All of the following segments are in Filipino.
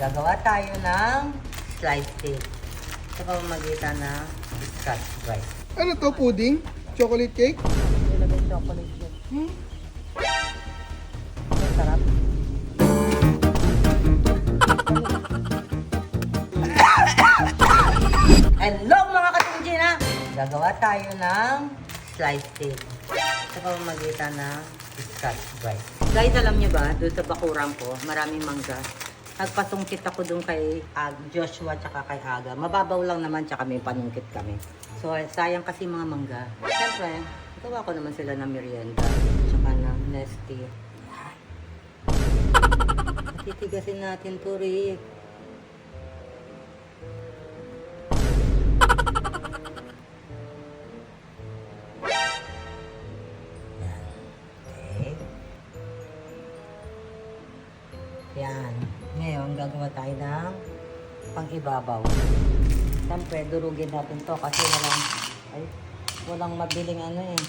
Gagawa tayo ng slice cake sa pamamagitan ng Scotch Brite. Ano to, pudding? Chocolate cake? Nilagay chocolate cake. Masarap. Hello mga katungjina! Gagawa tayo ng slice cake sa pamamagitan ng Scotch Brite. Guys, alam nyo ba, doon sa bakurang ko, maraming mangga. Nagpasungkit ako doon kay Joshua tsaka kay Aga. Mababaw lang naman tsaka may panungkit kami. So, sayang kasi mga mangga. Siyempre, gawa ko naman sila ng merienda tsaka ng Nestea. Titigasin natin to, Rick. Yan. Ngayon, gagawa tayo ng pang-ibabaw. Siyempre, durugin natin to kasi walang mabiling ano eh.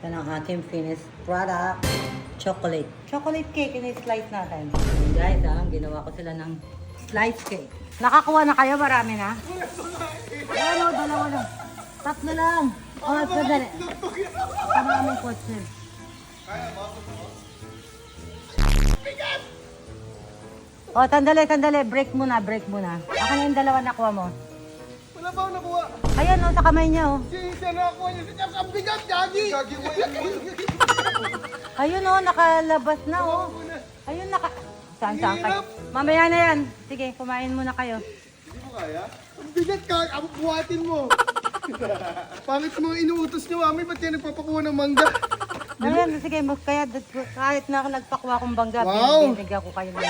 Ito ang ating finished product. Chocolate. Chocolate cake, in-slice natin. And guys, ginawa ko sila ng slice cake. Nakakuha na kayo? Marami na? Ano, dalawa lang. Tatlo lang. Oh, sadali. Maraming kotse. Oh, sandali. Break muna. Akin yung dalawa nakuha mo. Wala ba ako nakuha? Ayan, oh, sa kamay niya, oh. Siya nakuha niya. Siya ang bigat, Gagi! Gagi mo yan. Ayun, oh, nakalabas na, oh. Ayun, Saan? Mamaya na yan. Sige, kumain muna kayo. Hindi mo kaya? Ang bigat ka, ang buhatin mo. Pangit mga inuutos niyo, Mami. Ba't yan nagpapakuha ng mangga? Ayan, sige, kaya kahit na ako nagpakuha kong bangga, Wow. binigyan ko kayo ng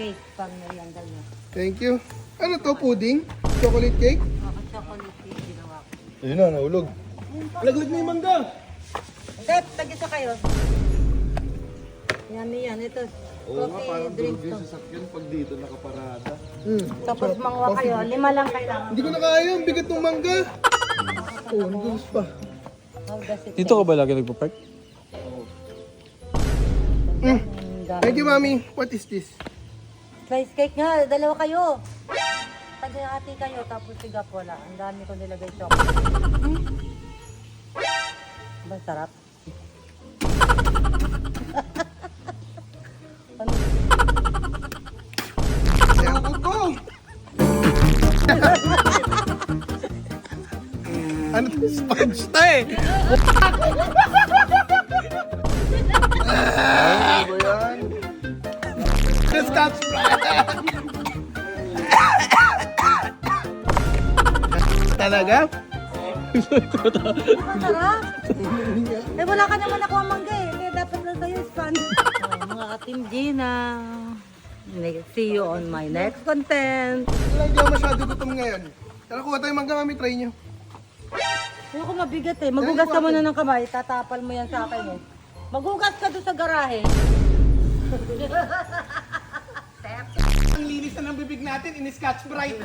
cake pang merienda niyo. Thank you. Ano to, pudding? Chocolate cake? Ako, chocolate cake ginawa ko. Ayun na, naulog. Laglag na yung mangga. Hindi, tagisa kayo. Yummy yan, ito. Coffee drink to. Sasakyan pag dito nakaparada. Tapos manguha kayo, 5 lang kailangan. Hindi ko na kaya, ang bigat ng mangga. Oh, nagulus pa. How does it Dito ka ba lagi nagpa-park? Thank you, Mami. What is this? Slice cake nga, dalawa kayo. Tag-hati kayo, tapos sigap wala. Ang dami ko nilagay chocolate. Ba, sarap? Ayoko ko. Ano to? Sponge to eh. Ano ba yan? Scotch Brite. Talaga? Masarap? Eh, wala ka naman ako ang mangga eh. Kaya dapat lang sa'yo sponge. Mga ka-Team Gina. See you on my next content. Hindi ako masyado gutom ngayon. Tara, kuha tayo mangga, Mami. Try nyo. Ayoko mabigat eh. Magugas ka muna ng kamay. Tatapal mo yan sa akin eh. Magugas ka doon sa garahe. Ang linis na ng bibig natin in Scotch Brite.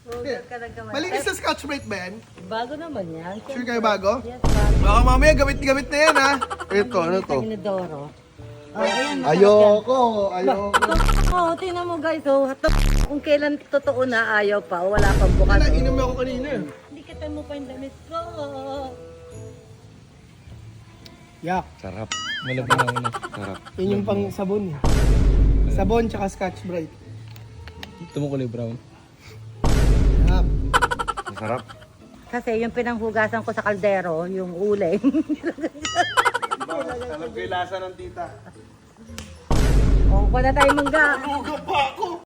Magugas ka ng kamay. Malinis sa Scotch Brite ba yan? Bago naman yan. Sure kayo bago? Yes, bago. Baka mamaya gamit na yan ha. Ito, ano to? Inodoro. Oh, ayan, masarap yan. Ayoko. Oh, tingnan mo guys, oh. Kung kailan totoo na ayaw pa, wala pang bukas. Inom ako kanina. Hindi kita mo pa yung damit ko. Yak. Sarap. Malabang ako na. Sarap. Yun yung pang sabon. Sabon tsaka Scotch Brite. Ito mo kulay brown. Yak. Masarap. Kasi yung pinanghugasan ko sa kaldero, yung uling. Alam ko yung lasa ng tita. Oh, wala tayong mangga. Huga pa ako.